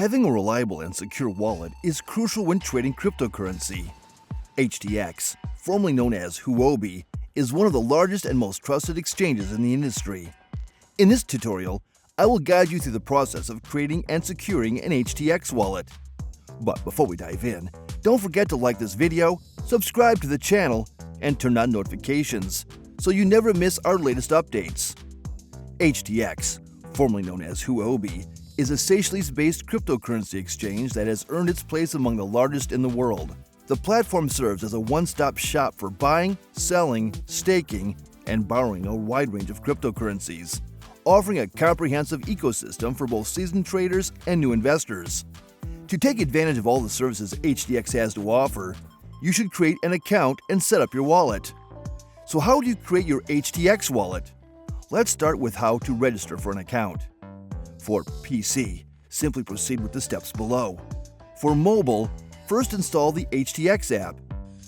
Having a reliable and secure wallet is crucial when trading cryptocurrency. HTX, formerly known as Huobi, is one of the largest and most trusted exchanges in the industry. In this tutorial, I will guide you through the process of creating and securing an HTX wallet. But before we dive in, don't forget to like this video, subscribe to the channel, and turn on notifications so you never miss our latest updates. HTX, formerly known as Huobi, is a Seychelles-based cryptocurrency exchange that has earned its place among the largest in the world. The platform serves as a one-stop shop for buying, selling, staking, and borrowing a wide range of cryptocurrencies, offering a comprehensive ecosystem for both seasoned traders and new investors. To take advantage of all the services HTX has to offer, you should create an account and set up your wallet. So how do you create your HTX wallet? Let's start with how to register for an account. For PC, simply proceed with the steps below. For mobile, first install the HTX app.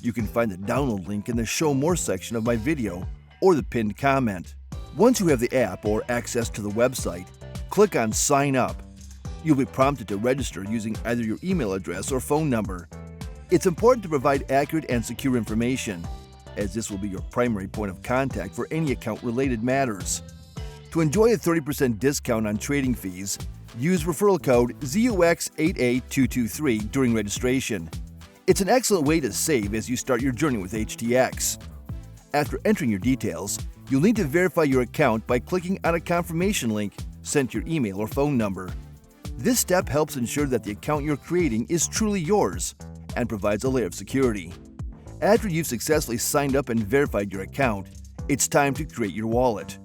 You can find the download link in the Show More section of my video or the pinned comment. Once you have the app or access to the website, click on Sign Up. You'll be prompted to register using either your email address or phone number. It's important to provide accurate and secure information, as this will be your primary point of contact for any account-related matters. To enjoy a 30% discount on trading fees, use referral code ZUX8A223 during registration. It's an excellent way to save as you start your journey with HTX. After entering your details, you'll need to verify your account by clicking on a confirmation link sent to your email or phone number. This step helps ensure that the account you're creating is truly yours and provides a layer of security. After you've successfully signed up and verified your account, it's time to create your wallet.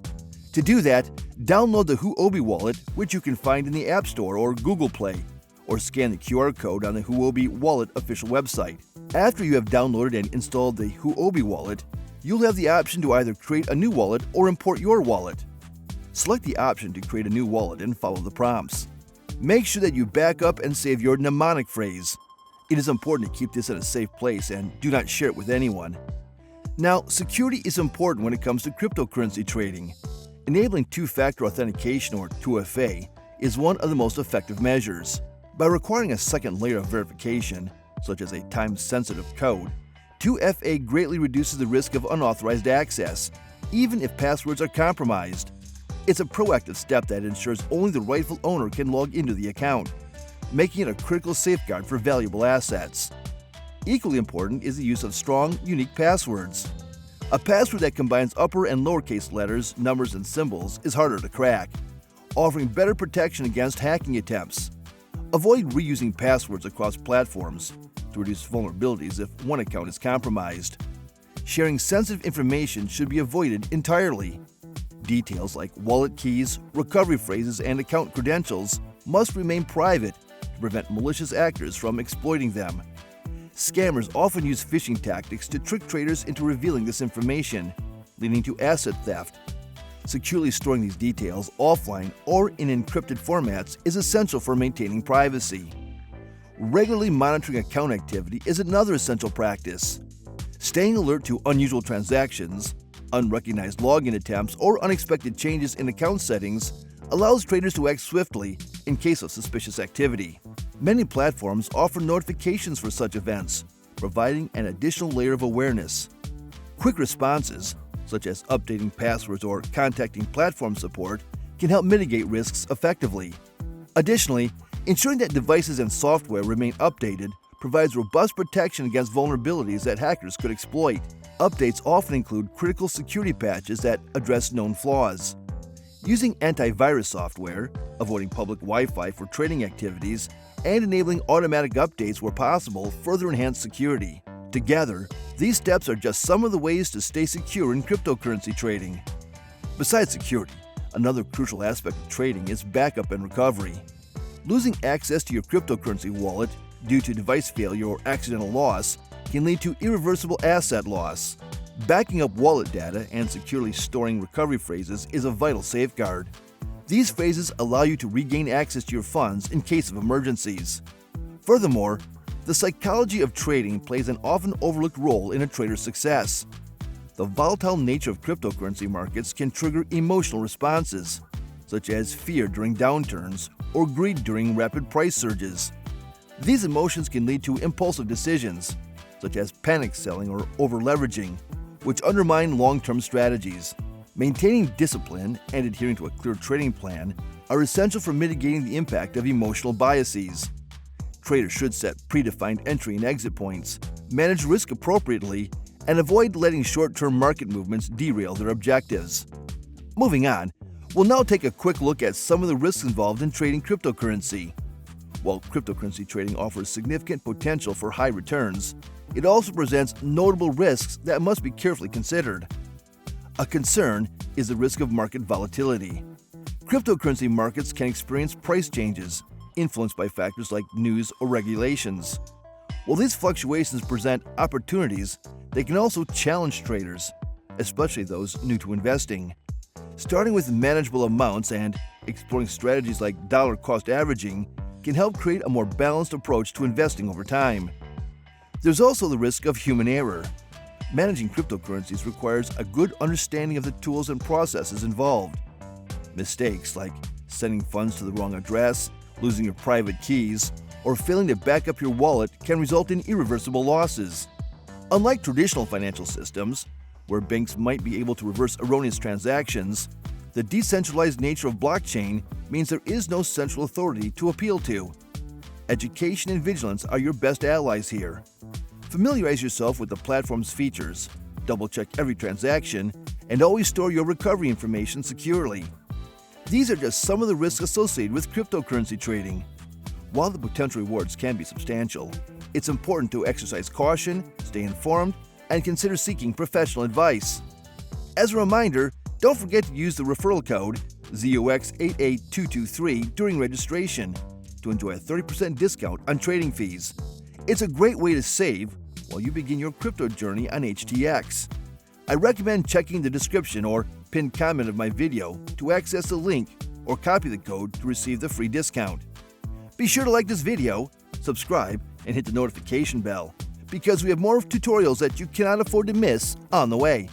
To do that, download the Huobi wallet, which you can find in the App Store or Google Play, or scan the QR code on the Huobi wallet official website. After you have downloaded and installed the Huobi wallet, you'll have the option to either create a new wallet or import your wallet. Select the option to create a new wallet and follow the prompts. Make sure that you back up and save your mnemonic phrase. It is important to keep this in a safe place and do not share it with anyone. Now, security is important when it comes to cryptocurrency trading. Enabling two-factor authentication, or 2FA, is one of the most effective measures. By requiring a second layer of verification, such as a time-sensitive code, 2FA greatly reduces the risk of unauthorized access, even if passwords are compromised. It's a proactive step that ensures only the rightful owner can log into the account, making it a critical safeguard for valuable assets. Equally important is the use of strong, unique passwords. A password that combines upper and lowercase letters, numbers, and symbols is harder to crack, offering better protection against hacking attempts. Avoid reusing passwords across platforms to reduce vulnerabilities if one account is compromised. Sharing sensitive information should be avoided entirely. Details like wallet keys, recovery phrases, and account credentials must remain private to prevent malicious actors from exploiting them. Scammers often use phishing tactics to trick traders into revealing this information, leading to asset theft. Securely storing these details offline or in encrypted formats is essential for maintaining privacy. Regularly monitoring account activity is another essential practice. Staying alert to unusual transactions, unrecognized login attempts, or unexpected changes in account settings allows traders to act swiftly in case of suspicious activity. Many platforms offer notifications for such events, providing an additional layer of awareness. Quick responses, such as updating passwords or contacting platform support, can help mitigate risks effectively. Additionally, ensuring that devices and software remain updated provides robust protection against vulnerabilities that hackers could exploit. Updates often include critical security patches that address known flaws. Using antivirus software, avoiding public Wi-Fi for trading activities, and enabling automatic updates where possible further enhance security. Together, these steps are just some of the ways to stay secure in cryptocurrency trading. Besides security, another crucial aspect of trading is backup and recovery. Losing access to your cryptocurrency wallet due to device failure or accidental loss can lead to irreversible asset loss. Backing up wallet data and securely storing recovery phrases is a vital safeguard. These phrases allow you to regain access to your funds in case of emergencies. Furthermore, the psychology of trading plays an often overlooked role in a trader's success. The volatile nature of cryptocurrency markets can trigger emotional responses, such as fear during downturns or greed during rapid price surges. These emotions can lead to impulsive decisions, such as panic selling or over-leveraging, which undermine long-term strategies. Maintaining discipline and adhering to a clear trading plan are essential for mitigating the impact of emotional biases. Traders should set predefined entry and exit points, manage risk appropriately, and avoid letting short-term market movements derail their objectives. Moving on, we'll now take a quick look at some of the risks involved in trading cryptocurrency. While cryptocurrency trading offers significant potential for high returns, it also presents notable risks that must be carefully considered. A concern is the risk of market volatility. Cryptocurrency markets can experience price changes, influenced by factors like news or regulations. While these fluctuations present opportunities, they can also challenge traders, especially those new to investing. Starting with manageable amounts and exploring strategies like dollar-cost averaging can help create a more balanced approach to investing over time. There's also the risk of human error. Managing cryptocurrencies requires a good understanding of the tools and processes involved. Mistakes like sending funds to the wrong address, losing your private keys, or failing to back up your wallet can result in irreversible losses. Unlike traditional financial systems, where banks might be able to reverse erroneous transactions, the decentralized nature of blockchain means there is no central authority to appeal to. Education and vigilance are your best allies here. Familiarize yourself with the platform's features, double-check every transaction, and always store your recovery information securely. These are just some of the risks associated with cryptocurrency trading. While the potential rewards can be substantial, it's important to exercise caution, stay informed, and consider seeking professional advice. As a reminder, don't forget to use the referral code ZOX88223 during registration to enjoy a 30% discount on trading fees. It's a great way to save while you begin your crypto journey on HTX. I recommend checking the description or pinned comment of my video to access the link or copy the code to receive the free discount. Be sure to like this video, subscribe, and hit the notification bell, because we have more tutorials that you cannot afford to miss on the way.